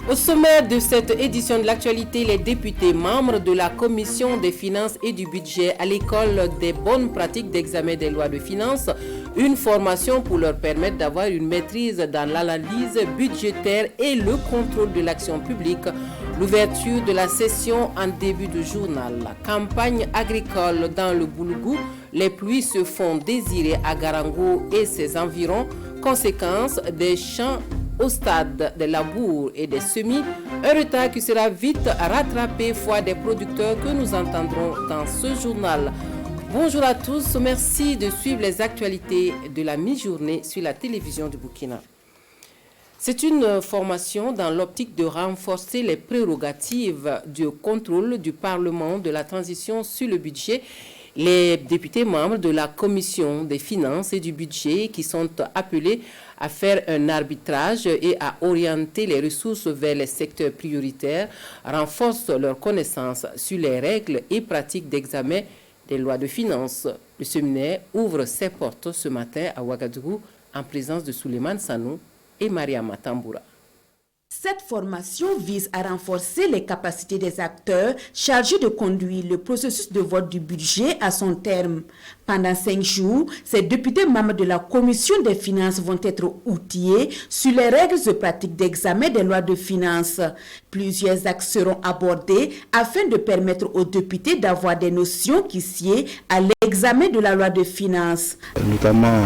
Au sommet de cette édition de l'actualité, les députés membres de la Commission des finances et du budget à l'école des bonnes pratiques d'examen des lois de finances, une formation pour leur permettre d'avoir une maîtrise dans l'analyse budgétaire et le contrôle de l'action publique. L'ouverture de la session en début de journal. La campagne agricole dans le Boulgout, les pluies se font désirer à Garango et ses environs. Conséquence des champs au stade des labours et des semis, un retard qui sera vite rattrapé foi des producteurs que nous entendrons dans ce journal. Bonjour à tous, merci de suivre les actualités de la mi-journée sur la télévision du Burkina. C'est une formation dans l'optique de renforcer les prérogatives du contrôle du Parlement de la transition sur le budget. Les députés membres de la Commission des finances et du budget qui sont appelés à faire un arbitrage et à orienter les ressources vers les secteurs prioritaires renforcent leurs connaissances sur les règles et pratiques d'examen des lois de finances. Le séminaire ouvre ses portes ce matin à Ouagadougou en présence de Souleymane Sanou et Mariama Tamboura. Cette formation vise à renforcer les capacités des acteurs chargés de conduire le processus de vote du budget à son terme. Pendant 5 jours, ces députés membres de la Commission des finances vont être outillés sur les règles et pratiques d'examen des lois de finances. Plusieurs axes seront abordés afin de permettre aux députés d'avoir des notions qui sied à l'examen de la loi de finances. Notamment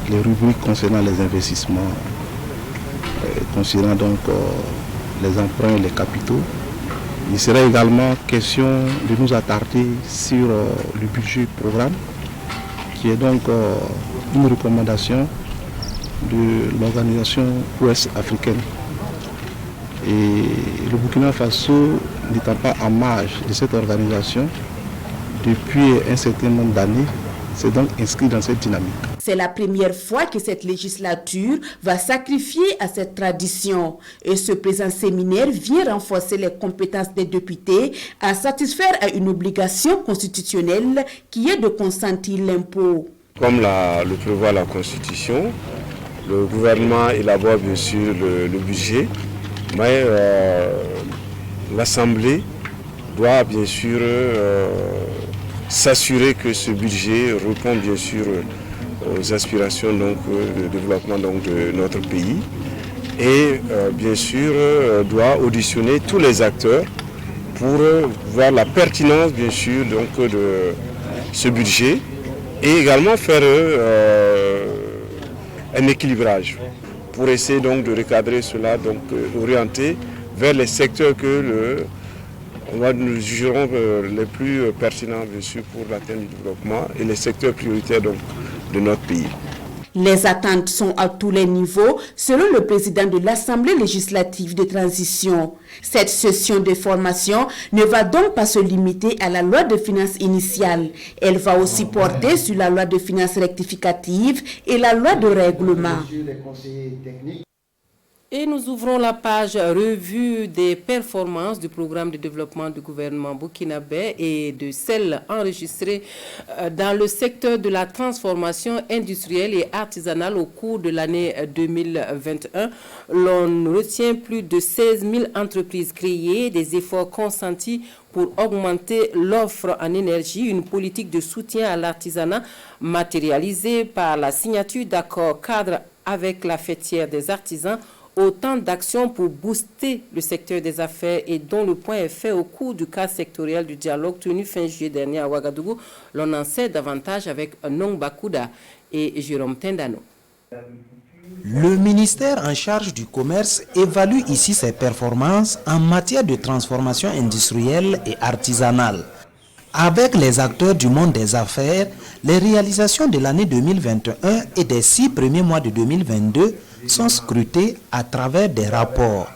les rubriques concernant les investissements, concernant donc les emprunts et les capitaux. Il sera également question de nous attarder sur le budget programme, qui est donc une recommandation de l'organisation ouest africaine. Et le Burkina Faso n'étant pas en marge de cette organisation depuis un certain nombre d'années, c'est donc inscrit dans cette dynamique. C'est la première fois que cette législature va sacrifier à cette tradition. Et ce présent séminaire vient renforcer les compétences des députés à satisfaire à une obligation constitutionnelle qui est de consentir l'impôt. Comme le prévoit la Constitution, le gouvernement élabore bien sûr le budget, mais l'Assemblée doit bien sûr s'assurer que ce budget répond bien sûr aux aspirations donc, de développement donc, de notre pays et bien sûr doit auditionner tous les acteurs pour voir la pertinence bien sûr donc, de ce budget et également faire un équilibrage pour essayer donc de recadrer cela, donc orienter vers les secteurs que nous jugerons les plus pertinents bien sûr pour l'atteinte du développement et les secteurs prioritaires donc, de notre pays. Les attentes sont à tous les niveaux, selon le président de l'Assemblée législative de transition. Cette session de formation ne va donc pas se limiter à la loi de finances initiale. Elle va aussi porter sur la loi de finances rectificative et la loi de règlement. Et nous ouvrons la page revue des performances du programme de développement du gouvernement burkinabé et de celles enregistrées dans le secteur de la transformation industrielle et artisanale au cours de l'année 2021. L'on retient plus de 16 000 entreprises créées, des efforts consentis pour augmenter l'offre en énergie, une politique de soutien à l'artisanat matérialisée par la signature d'accords cadres avec la fêtière des artisans. Autant d'actions pour booster le secteur des affaires et dont le point est fait au cours du cadre sectoriel du dialogue tenu fin juillet dernier à Ouagadougou. L'on en sait davantage avec Nong Bakouda et Jérôme Tendano. Le ministère en charge du commerce évalue ici ses performances en matière de transformation industrielle et artisanale. Avec les acteurs du monde des affaires, les réalisations de l'année 2021 et des 6 premiers mois de 2022 sont scrutées à travers des rapports.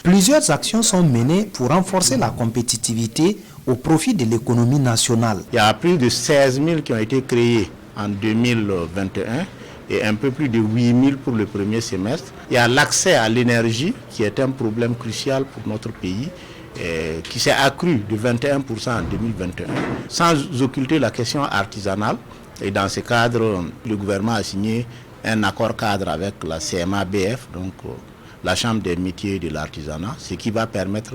Plusieurs actions sont menées pour renforcer la compétitivité au profit de l'économie nationale. Il y a plus de 16 000 qui ont été créés en 2021 et un peu plus de 8 000 pour le premier semestre. Il y a l'accès à l'énergie qui est un problème crucial pour notre pays, qui s'est accru de 21% en 2021, sans occulter la question artisanale. Et dans ce cadre, le gouvernement a signé un accord cadre avec la CMA-BF, donc la Chambre des métiers et de l'artisanat, ce qui va permettre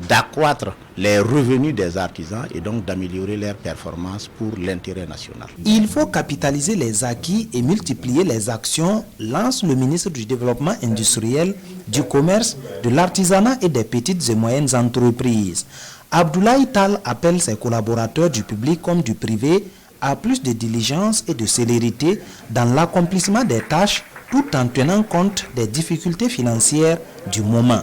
d'accroître les revenus des artisans et donc d'améliorer leurs performances pour l'intérêt national. Il faut capitaliser les acquis et multiplier les actions, lance le ministre du Développement industriel, du commerce, de l'artisanat et des petites et moyennes entreprises. Abdoulaye Tal appelle ses collaborateurs du public comme du privé à plus de diligence et de célérité dans l'accomplissement des tâches tout en tenant compte des difficultés financières du moment.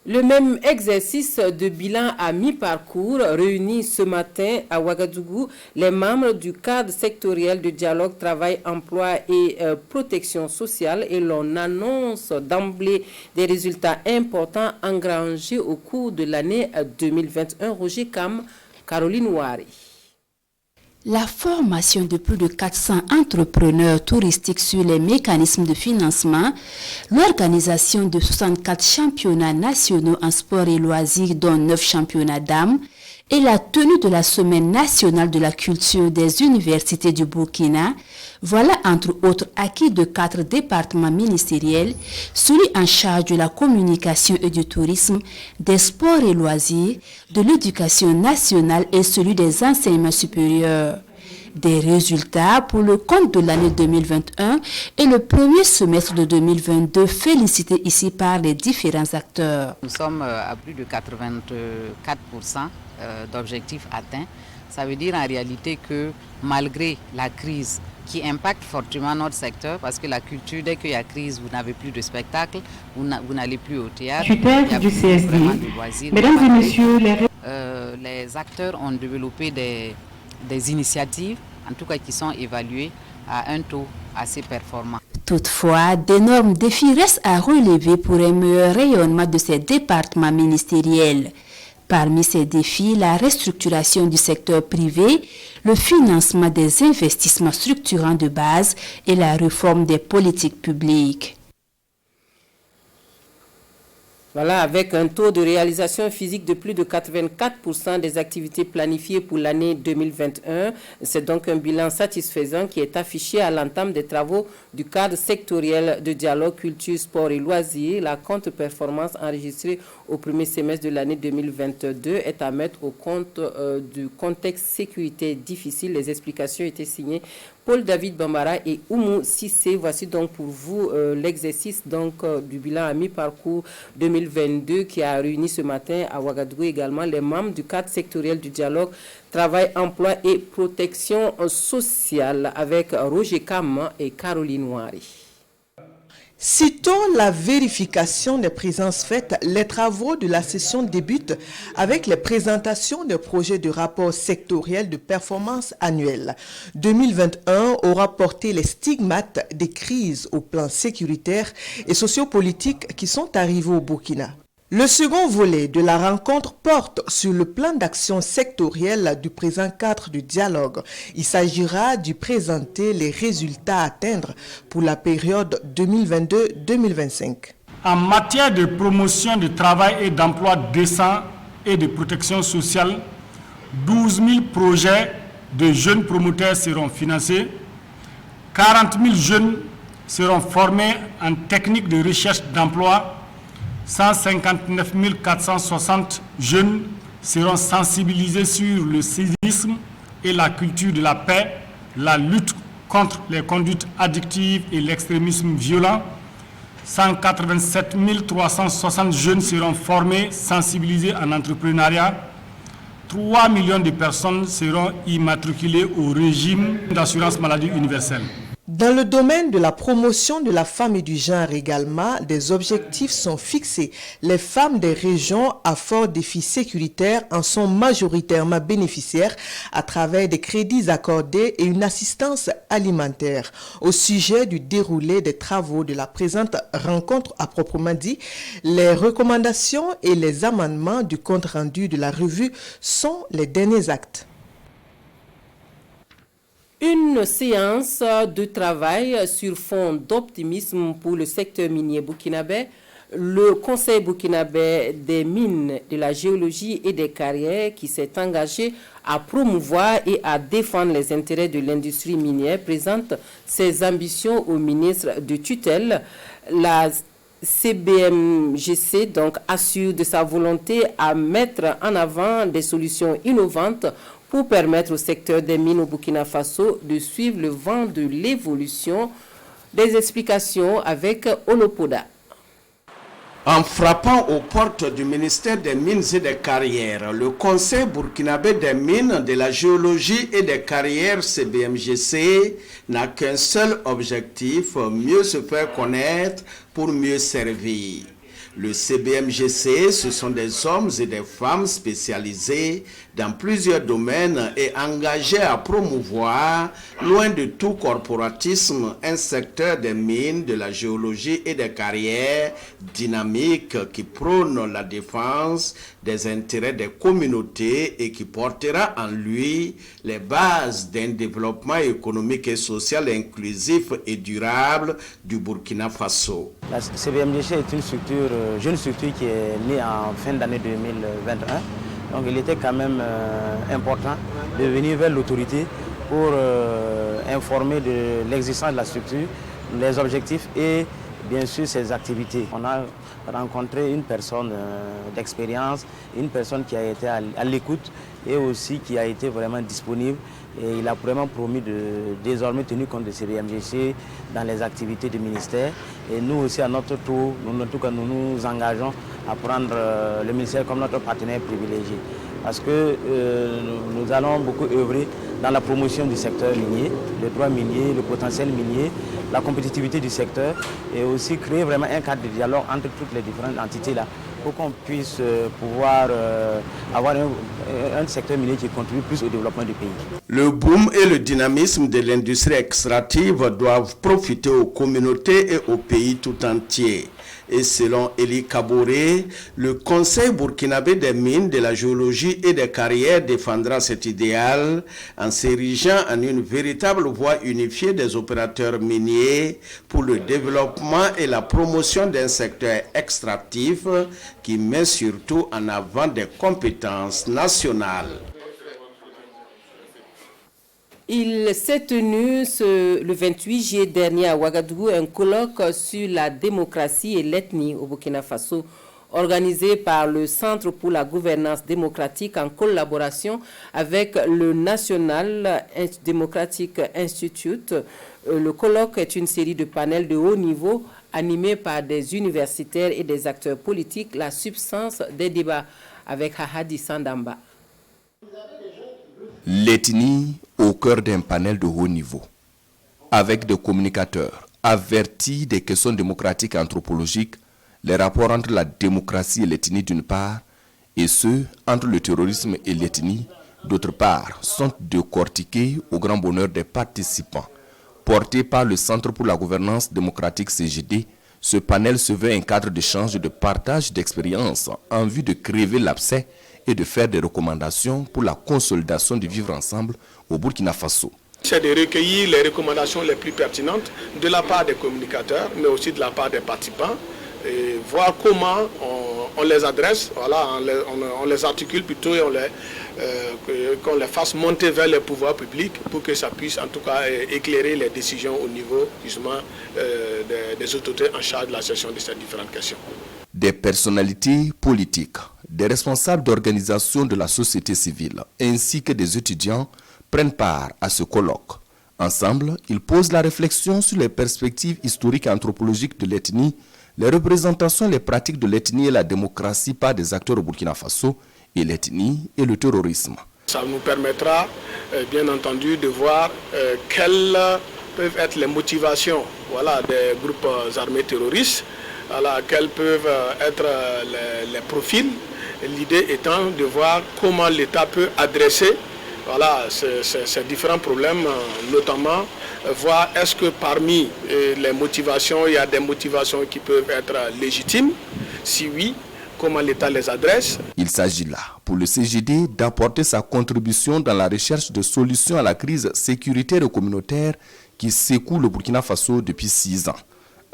Le même exercice de bilan à mi-parcours réunit ce matin à Ouagadougou les membres du cadre sectoriel de dialogue travail, emploi et protection sociale et l'on annonce d'emblée des résultats importants engrangés au cours de l'année 2021. Roger Cam, Caroline Ouari. La formation de plus de 400 entrepreneurs touristiques sur les mécanismes de financement, l'organisation de 64 championnats nationaux en sport et loisirs, dont 9 championnats dames, et la tenue de la Semaine nationale de la culture des universités du Burkina, voilà entre autres acquis de 4 départements ministériels, celui en charge de la communication et du tourisme, des sports et loisirs, de l'éducation nationale et celui des enseignements supérieurs. Des résultats pour le compte de l'année 2021 et le premier semestre de 2022 félicités ici par les différents acteurs. Nous sommes à plus de 84% d'objectifs atteints. Ça veut dire en réalité que malgré la crise qui impacte fortement notre secteur, parce que la culture, dès qu'il y a crise, vous n'avez plus de spectacle, vous n'allez plus au théâtre. Du CSD. Mesdames et messieurs, les acteurs ont développé des initiatives, en tout cas qui sont évaluées à un taux assez performant. Toutefois, d'énormes défis restent à relever pour un meilleur rayonnement de ces départements ministériels. Parmi ces défis, la restructuration du secteur privé, le financement des investissements structurants de base et la réforme des politiques publiques. Voilà, avec un taux de réalisation physique de plus de 84% des activités planifiées pour l'année 2021. C'est donc un bilan satisfaisant qui est affiché à l'entame des travaux du cadre sectoriel de dialogue culture, sport et loisirs. La contre-performance enregistrée au premier semestre de l'année 2022 est à mettre au compte du contexte sécurité difficile. Les explications étaient signées Paul-David Bambara et Oumou Sissé. Voici donc pour vous l'exercice du bilan à mi-parcours 2022 qui a réuni ce matin à Ouagadougou également les membres du cadre sectoriel du dialogue travail, emploi et protection sociale avec Roger Kam et Caroline Ouari. Citons la vérification des présences faites. Les travaux de la session débutent avec les présentations des projets de rapport sectoriel de performance annuelle. 2021 aura porté les stigmates des crises au plan sécuritaire et sociopolitique qui sont arrivées au Burkina. Le second volet de la rencontre porte sur le plan d'action sectoriel du présent cadre du dialogue. Il s'agira de présenter les résultats à atteindre pour la période 2022-2025. En matière de promotion du travail et d'emploi décent et de protection sociale, 12 000 projets de jeunes promoteurs seront financés, 40 000 jeunes seront formés en techniques de recherche d'emploi, 159 460 jeunes seront sensibilisés sur le civisme et la culture de la paix, la lutte contre les conduites addictives et l'extrémisme violent. 187 360 jeunes seront formés, sensibilisés en entrepreneuriat. 3 millions de personnes seront immatriculées au régime d'assurance maladie universelle. Dans le domaine de la promotion de la femme et du genre également, des objectifs sont fixés. Les femmes des régions à fort défi sécuritaire en sont majoritairement bénéficiaires à travers des crédits accordés et une assistance alimentaire. Au sujet du déroulé des travaux de la présente rencontre à proprement dit, les recommandations et les amendements du compte rendu de la revue sont les derniers actes. Une séance de travail sur fond d'optimisme pour le secteur minier burkinabé. Le Conseil burkinabé des mines, de la géologie et des carrières qui s'est engagé à promouvoir et à défendre les intérêts de l'industrie minière présente ses ambitions au ministre de tutelle. La CBMGC donc assure de sa volonté à mettre en avant des solutions innovantes pour permettre au secteur des mines au Burkina Faso de suivre le vent de l'évolution. Des explications avec Olopoda. En frappant aux portes du ministère des Mines et des Carrières, le Conseil burkinabé des mines, de la géologie et des carrières CBMGC n'a qu'un seul objectif, mieux se faire connaître pour mieux servir. Le CBMGC, ce sont des hommes et des femmes spécialisés dans plusieurs domaines et engagés à promouvoir, loin de tout corporatisme, un secteur des mines, de la géologie et des carrières dynamique qui prône la défense des intérêts des communautés et qui portera en lui les bases d'un développement économique et social inclusif et durable du Burkina Faso. La CBMGC est une structure, jeune structure qui est née en fin d'année 2021. Donc il était quand même important de venir vers l'autorité pour informer de l'existence de la structure, les objectifs et bien sûr ses activités. On a rencontré une personne d'expérience, une personne qui a été à l'écoute et aussi qui a été vraiment disponible. Et il a vraiment promis de désormais tenir compte de CBMGC dans les activités du ministère. Et nous aussi, à notre tour, nous nous engageons à prendre le ministère comme notre partenaire privilégié. Parce que nous allons beaucoup œuvrer dans la promotion du secteur minier, le droit minier, le potentiel minier, la compétitivité du secteur et aussi créer vraiment un cadre de dialogue entre toutes les différentes entités là pour qu'on puisse pouvoir avoir un secteur minier qui contribue plus au développement du pays. Le boom et le dynamisme de l'industrie extractive doivent profiter aux communautés et au pays tout entier. Et selon Eli Kaboré, le Conseil burkinabé des mines, de la géologie et des carrières défendra cet idéal en s'érigeant en une véritable voie unifiée des opérateurs miniers pour le développement et la promotion d'un secteur extractif qui met surtout en avant des compétences nationales. Il s'est tenu le 28 juillet dernier à Ouagadougou un colloque sur la démocratie et l'ethnie au Burkina Faso, organisé par le Centre pour la gouvernance démocratique en collaboration avec le National Democratic Institute. Le colloque est une série de panels de haut niveau animés par des universitaires et des acteurs politiques, la substance des débats avec Hahadi Sandamba. L'ethnie au cœur d'un panel de haut niveau, avec des communicateurs avertis des questions démocratiques et anthropologiques, les rapports entre la démocratie et l'ethnie d'une part, et ceux entre le terrorisme et l'ethnie d'autre part, sont décortiqués au grand bonheur des participants. Porté par le Centre pour la gouvernance démocratique CGD, ce panel se veut un cadre d'échange et de partage d'expériences en vue de crever l'abcès et de faire des recommandations pour la consolidation du vivre ensemble au Burkina Faso. C'est de recueillir les recommandations les plus pertinentes de la part des communicateurs, mais aussi de la part des participants, et voir comment on les adresse, voilà, on les articule plutôt et qu'on les fasse monter vers les pouvoirs publics pour que ça puisse en tout cas éclairer les décisions au niveau justement des autorités en charge de la gestion de ces différentes questions. Des personnalités politiques, des responsables d'organisations de la société civile ainsi que des étudiants prennent part à ce colloque. Ensemble, ils posent la réflexion sur les perspectives historiques et anthropologiques de l'ethnie, les représentations et les pratiques de l'ethnie et la démocratie par des acteurs au Burkina Faso et l'ethnie et le terrorisme. Ça nous permettra bien entendu de voir quelles peuvent être les motivations des groupes armés terroristes, quels peuvent être les profils. L'idée étant de voir comment l'État peut adresser ces différents problèmes, notamment voir est-ce que parmi les motivations, il y a des motivations qui peuvent être légitimes. Si oui, comment l'État les adresse. Il s'agit là, pour le CGD, d'apporter sa contribution dans la recherche de solutions à la crise sécuritaire et communautaire qui secoue le Burkina Faso depuis 6 ans.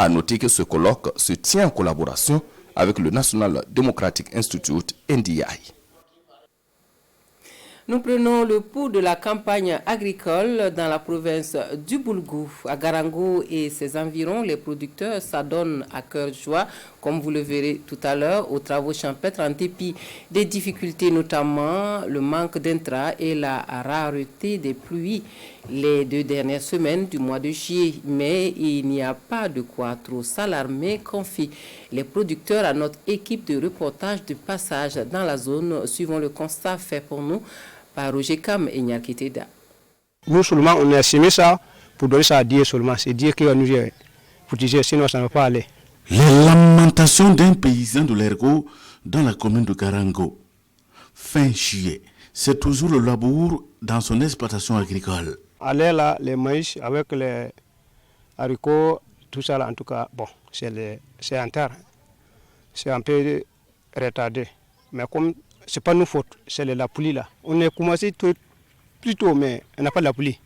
A noter que ce colloque se tient en collaboration avec le National Democratic Institute, NDI. Nous prenons le pouls de la campagne agricole dans la province du Boulgou. À Garango et ses environs, les producteurs s'adonnent à cœur joie, comme vous le verrez tout à l'heure, aux travaux champêtres en dépit des difficultés, notamment le manque d'intrants et la rareté des pluies les 2 dernières semaines du mois de juillet. Mais il n'y a pas de quoi trop s'alarmer, confient les producteurs à notre équipe de reportage de passage dans la zone, suivant le constat fait pour nous par Roger Kam et Nyakiteda. Nous seulement on a semé ça pour donner ça à Dieu seulement. C'est Dieu qui va nous dire. Pour dire sinon ça ne va pas aller. Les lamentations d'un paysan de l'Ergo dans la commune de Garango. Fin juillet, c'est toujours le labour dans son exploitation agricole. Aller là, les maïs avec les haricots, tout ça là, en tout cas, bon, c'est en terre. C'est un peu retardé. Mais comme c'est pas nos fautes, c'est la pluie là. On a commencé plus tôt, mais on n'a pas la pluie.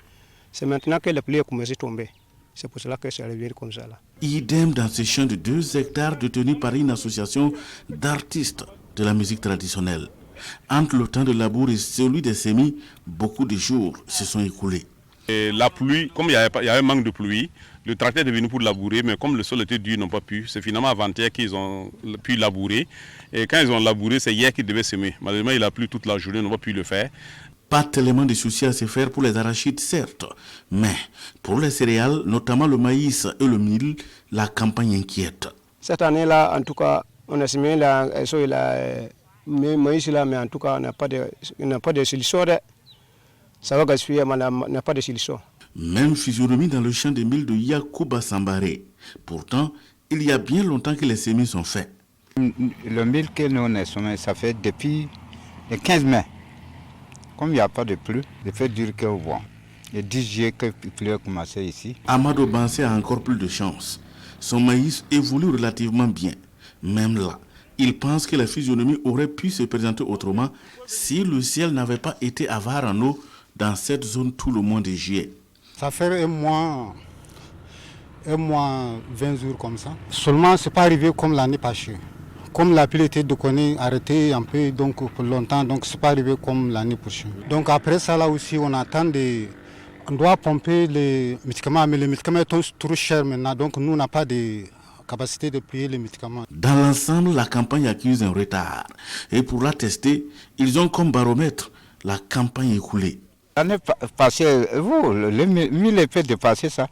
C'est maintenant que la pluie a commencé à tomber. C'est pour cela que ça revient comme ça là. Idem dans ces champs de 2 hectares détenus par une association d'artistes de la musique traditionnelle. Entre le temps de labour et celui des semis, beaucoup de jours se sont écoulés. Et la pluie, comme il y a un manque de pluie, le tracteur est venu pour labourer, mais comme le sol était dur, ils n'ont pas pu. C'est finalement avant-hier qu'ils ont pu labourer. Et quand ils ont labouré, c'est hier qu'ils devaient semer. Malheureusement, il a plu toute la journée, ils n'ont pas pu le faire. Pas tellement de soucis à se faire pour les arachides, certes, mais pour les céréales, notamment le maïs et le mil, la campagne inquiète. Cette année-là, en tout cas, on a semé la maïs là, mais en tout cas, on n'a pas de solution. Ça va gaspiller, mais on n'a pas de solution. Même physionomie dans le champ de mil de Yacouba Sambaré. Pourtant, il y a bien longtemps que les semis sont faits. Le mil que nous on a semé, ça fait depuis le 15 mai. Comme il n'y a pas de pluie, il fait dur que vent. Le 10 juillet que la pluie a commencé ici. Amadou Bansé a encore plus de chance. Son maïs évolue relativement bien. Même là, il pense que la physionomie aurait pu se présenter autrement si le ciel n'avait pas été avare en eau dans cette zone tout le mois de juillet. Ça fait un mois 20 jours comme ça. Seulement, ce n'est pas arrivé comme l'année passée. Comme la pluie était arrêtée un peu donc, pour longtemps, donc ce n'est pas arrivé comme l'année prochaine. Donc après ça, là aussi, on doit pomper les médicaments, mais les médicaments sont trop chers maintenant, donc nous, on n'a pas de capacité de payer les médicaments. Dans l'ensemble, la campagne accuse un retard. Et pour la tester, ils ont comme baromètre la campagne écoulée. L'année passée, le mille était dépassé ça.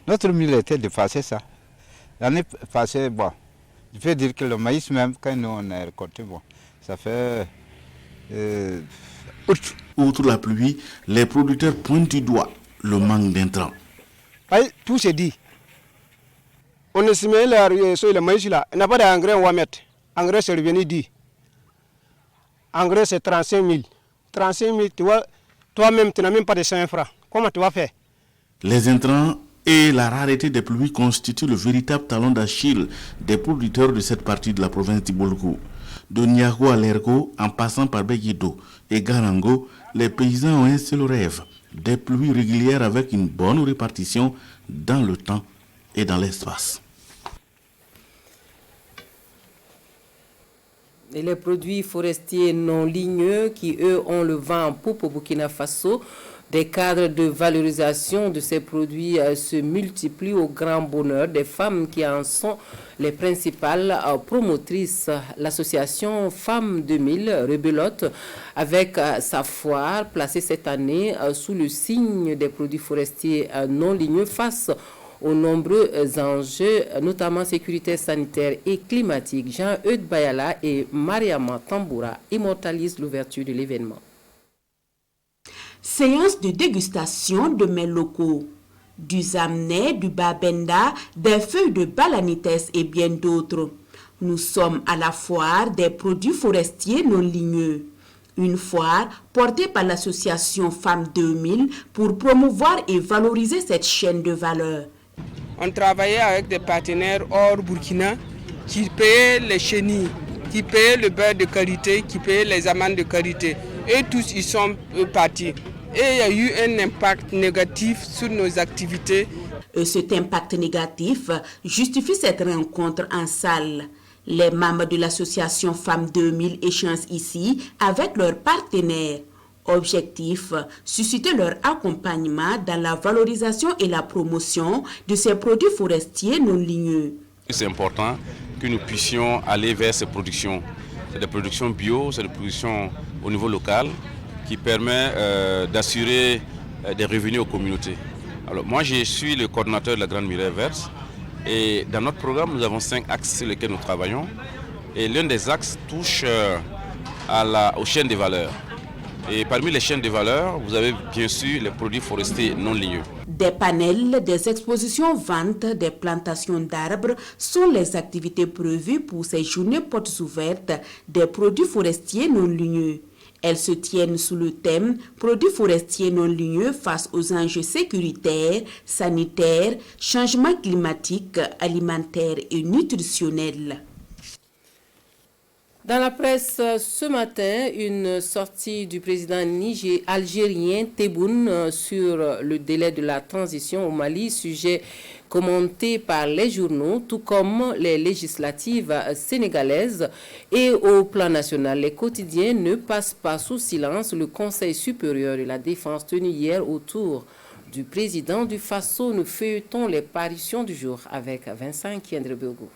Notre mille était dépassé ça. L'année passée, bon, je peux dire que le maïs même, quand nous on a récolté, bon, ça fait... Outre la pluie, les producteurs pointent du doigt le manque d'intrants. Tout s'est dit. On a semé le maïs là, il n'y a pas d'engrais, on va mettre. Engrais, c'est revenu dit. Engrais, c'est 35 000. 35 000, tu vois, toi-même, tu n'as même pas de 5 francs. Comment tu vas faire? Les intrants et la rareté des pluies constituent le véritable talon d'Achille des producteurs de cette partie de la province d'Ibolgou. De Niago à l'Ergo, en passant par Beguido et Garango, les paysans ont un seul rêve, des pluies régulières avec une bonne répartition dans le temps et dans l'espace. Et les produits forestiers non ligneux qui, eux, ont le vent en poupe au Burkina Faso, des cadres de valorisation de ces produits se multiplient au grand bonheur des femmes qui en sont les principales promotrices. L'association Femmes 2000 rebelote avec sa foire placée cette année sous le signe des produits forestiers non ligneux face aux nombreux enjeux, notamment sécuritaires, sanitaires et climatiques. Jean-Eudes Bayala et Mariama Tamboura immortalisent l'ouverture de l'événement. Séance de dégustation de mets locaux, du zamné, du babenda, des feuilles de balanites et bien d'autres. Nous sommes à la foire des produits forestiers non ligneux. Une foire portée par l'association Femmes 2000 pour promouvoir et valoriser cette chaîne de valeur. On travaillait avec des partenaires hors Burkina qui payaient les chenilles, qui payaient le beurre de qualité, qui payaient les amandes de qualité. Et tous ils sont partis. Et il y a eu un impact négatif sur nos activités. Cet impact négatif justifie cette rencontre en salle. Les membres de l'association Femmes 2000 échangent ici avec leurs partenaires. Objectif, susciter leur accompagnement dans la valorisation et la promotion de ces produits forestiers non ligneux. C'est important que nous puissions aller vers ces productions. C'est des productions bio, c'est des productions au niveau local qui permet d'assurer des revenus aux communautés. Alors moi je suis le coordinateur de la Grande Muraille Verte et dans notre programme nous avons 5 axes sur lesquels nous travaillons et l'un des axes touche aux chaînes de valeur. Et parmi les chaînes de valeur, vous avez bien sûr les produits forestiers non ligneux. Des panels, des expositions, ventes, des plantations d'arbres sont les activités prévues pour ces journées portes ouvertes des produits forestiers non ligneux. Elles se tiennent sous le thème « Produits forestiers non ligneux face aux enjeux sécuritaires, sanitaires, changements climatiques, alimentaires et nutritionnels ». Dans la presse ce matin, une sortie du président algérien Tebboune sur le délai de la transition au Mali, sujet commenté par les journaux, tout comme les législatives sénégalaises. Et au plan national, les quotidiens ne passent pas sous silence le Conseil supérieur de la défense tenu hier autour du président du Faso. Nous feuilletons les parutions du jour avec Vincent Kiendrebogo.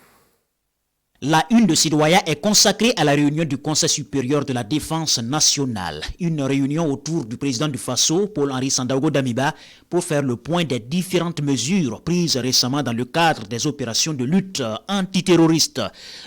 La une de Citoyen est consacrée à la réunion du Conseil supérieur de la défense nationale. Une réunion autour du président du Faso, Paul-Henri Sandaogo Damiba, pour faire le point des différentes mesures prises récemment dans le cadre des opérations de lutte antiterroriste.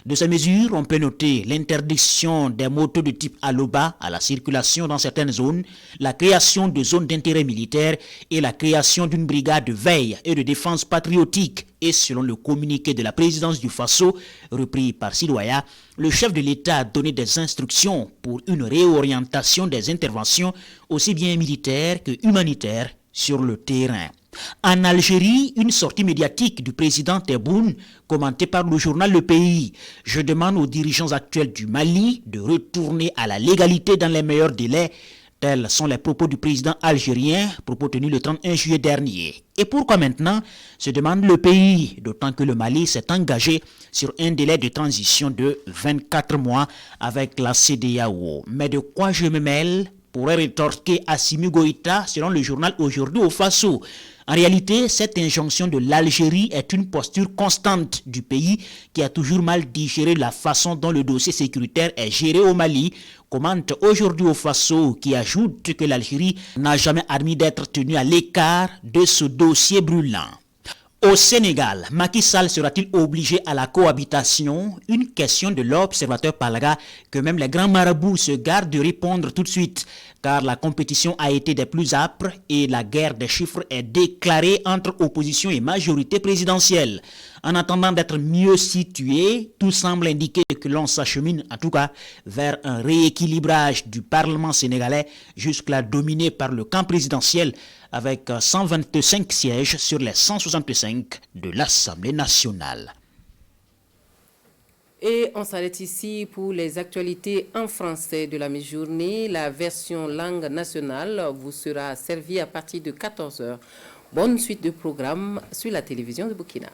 De ces mesures, on peut noter l'interdiction des motos de type Aloba à la circulation dans certaines zones, la création de zones d'intérêt militaire et la création d'une brigade de veille et de défense patriotique. Et selon le communiqué de la présidence du Faso, repris par Sidoya, le chef de l'État a donné des instructions pour une réorientation des interventions aussi bien militaires que humanitaires sur le terrain. En Algérie, une sortie médiatique du président Tebboune, commentée par le journal Le Pays. Je demande aux dirigeants actuels du Mali de retourner à la légalité dans les meilleurs délais. Tels sont les propos du président algérien, propos tenus le 31 juillet dernier. Et pourquoi maintenant, se demande Le Pays, d'autant que le Mali s'est engagé sur un délai de transition de 24 mois avec la CEDEAO. Mais de quoi je me mêle, pourrait rétorquer Assimi Goïta selon le journal Aujourd'hui au Faso. En réalité, cette injonction de l'Algérie est une posture constante du pays qui a toujours mal digéré la façon dont le dossier sécuritaire est géré au Mali, commente Aujourd'hui au Faso, qui ajoute que l'Algérie n'a jamais admis d'être tenue à l'écart de ce dossier brûlant. Au Sénégal, Macky Sall sera-t-il obligé à la cohabitation? Une question de l'observateur parlera que même les grands marabouts se gardent de répondre tout de suite, car la compétition a été des plus âpres et la guerre des chiffres est déclarée entre opposition et majorité présidentielle. En attendant d'être mieux situé, tout semble indiquer que l'on s'achemine en tout cas vers un rééquilibrage du Parlement sénégalais, jusque-là dominé par le camp présidentiel, avec 125 sièges sur les 165 de l'Assemblée nationale. Et on s'arrête ici pour les actualités en français de la mi-journée. La version langue nationale vous sera servie à partir de 14h. Bonne suite de programme sur la télévision de Burkina.